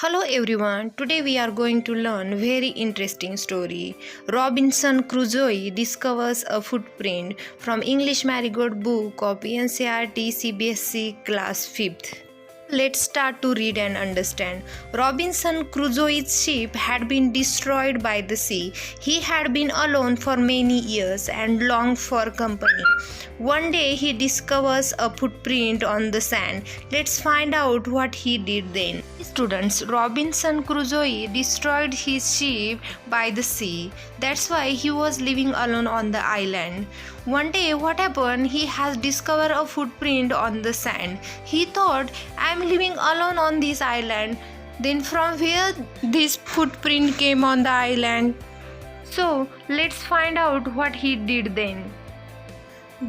Hello everyone. Today we are going to learn very interesting story. Robinson Crusoe discovers a footprint from English Marigold book of NCERT CBSE class 5th. Let's start to read and understand. Robinson Crusoe's ship had been destroyed by the sea. He had been alone for many years and longed for company. One day he discovers a footprint on the sand. Let's find out what he did then. Students, Robinson Crusoe destroyed his ship by the sea. That's why he was living alone on the island. One day what happened? He has discovered a footprint on the sand. He thought, I'm living alone on this island. Then from where this footprint came on the island? So let's find out what he did then.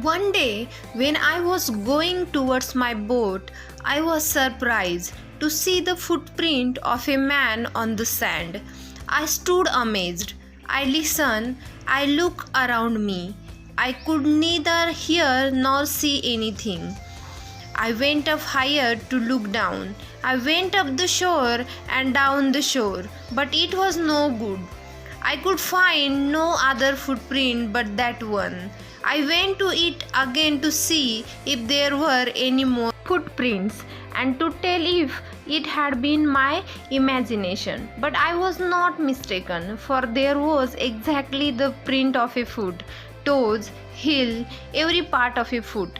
One day, when I was going towards my boat, I was surprised to see the footprint of a man on the sand. I stood amazed. I listened. I looked around me. I could neither hear nor see anything. I went up higher to look down. I went up the shore and down the shore, but it was no good. I could find no other footprint but that one. I went to it again to see if there were any more footprints and to tell if it had been my imagination. But I was not mistaken, for there was exactly the print of a foot, toes, heel, every part of a foot.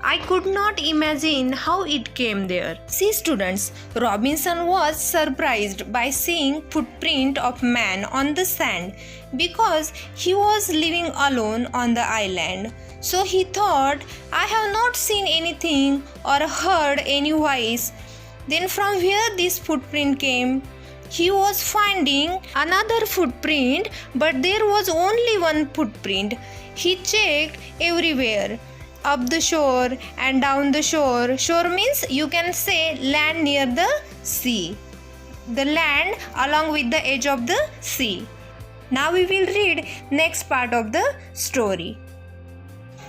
I could not imagine how it came there. See students, Robinson was surprised by seeing footprint of man on the sand because he was living alone on the island. So he thought, I have not seen anything or heard any voice. Then from where this footprint came? He was finding another footprint, but there was only one footprint. He checked everywhere. Up the shore and down the shore. Shore means you can say land near the sea. The land along with the edge of the sea. Now we will read next part of the story.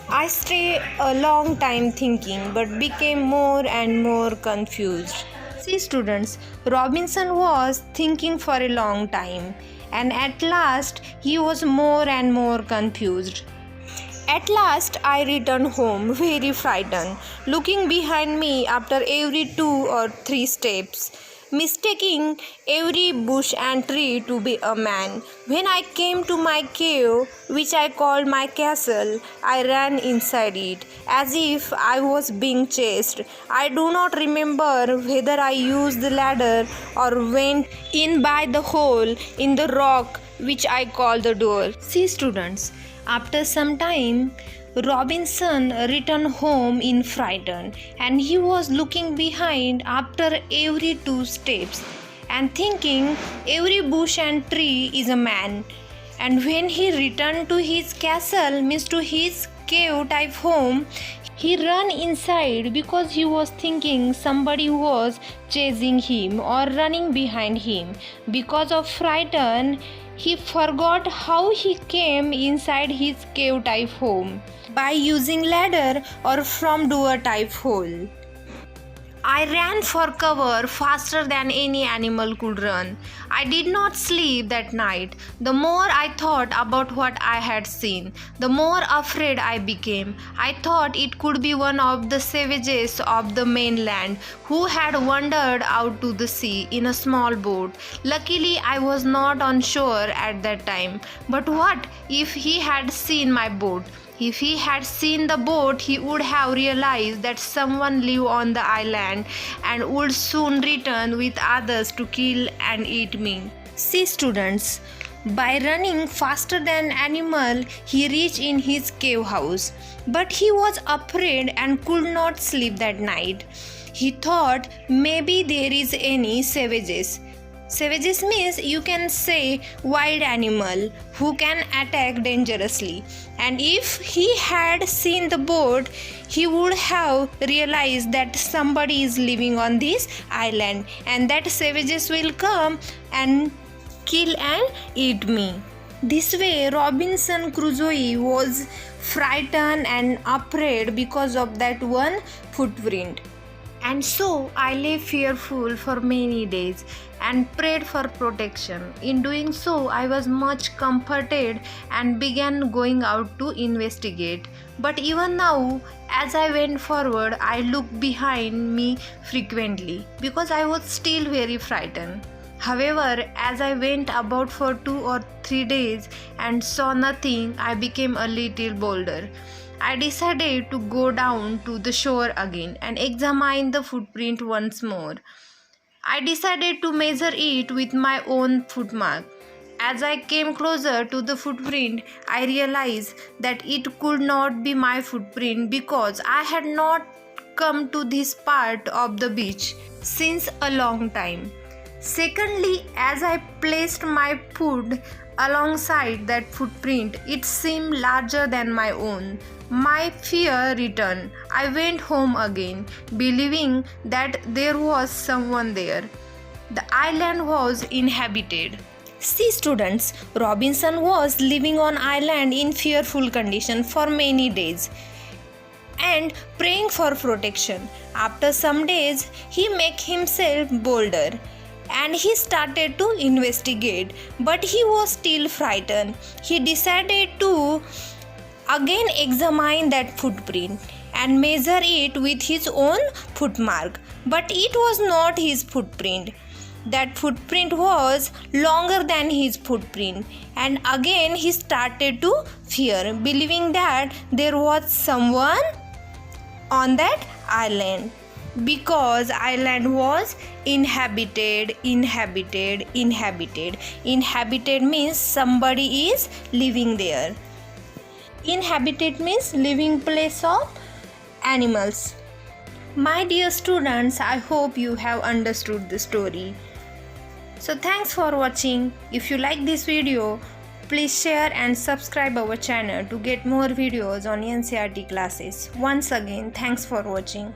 I stayed a long time thinking but became more and more confused. See students, Robinson was thinking for a long time and at last he was more and more confused. At last I returned home very frightened, looking behind me after every 2 or 3 steps, mistaking every bush and tree to be a man. When I came to my cave, which I called my castle, I ran inside it as if I was being chased. I do not remember whether I used the ladder or went in by the hole in the rock which I call the door. See students, after some time, Robinson returned home in frightened and he was looking behind after every 2 steps and thinking every bush and tree is a man. And when he returned to his castle, means to his cave type home, he ran inside because he was thinking somebody was chasing him or running behind him. Because of frighten, he forgot how he came inside his cave type home by using ladder or from door type hole. I ran for cover faster than any animal could run. I did not sleep that night. The more I thought about what I had seen, the more afraid I became. I thought it could be one of the savages of the mainland who had wandered out to the sea in a small boat. Luckily, I was not on shore at that time. But what if he had seen my boat? If he had seen the boat, he would have realized that someone lived on the island and would soon return with others to kill and eat me. See students, by running faster than animal, he reached in his cave house. But he was afraid and could not sleep that night. He thought maybe there is any savages. Savages means you can say wild animal who can attack dangerously. And if he had seen the boat, he would have realized that somebody is living on this island and that savages will come and kill and eat me. This way, Robinson Crusoe was frightened and afraid because of that one footprint. And so I lay fearful for many days and prayed for protection. In doing so, I was much comforted and began going out to investigate. But even now, as I went forward, I looked behind me frequently because I was still very frightened. However, as I went about for 2 or 3 days and saw nothing, I became a little bolder. I decided to go down to the shore again and examine the footprint once more. I decided to measure it with my own footmark. As I came closer to the footprint, I realized that it could not be my footprint because I had not come to this part of the beach since a long time. Secondly, as I placed my foot alongside that footprint, it seemed larger than my own. My fear returned. I went home again, believing that there was someone there. The island was inhabited. See students, Robinson was living on island in fearful condition for many days and praying for protection. After some days, he made himself bolder and he started to investigate, but he was still frightened. He decided to again examine that footprint and measure it with his own footmark, but it was not his footprint. That footprint was longer than his footprint, and again he started to fear, believing that there was someone on that island because island was inhabited. Inhabited means somebody is living there. Inhabited means living place of animals. My dear students, I hope you have understood the story. So thanks for watching. If you like this video, please share and subscribe our channel to get more videos on NCERT classes. Once again, thanks for watching.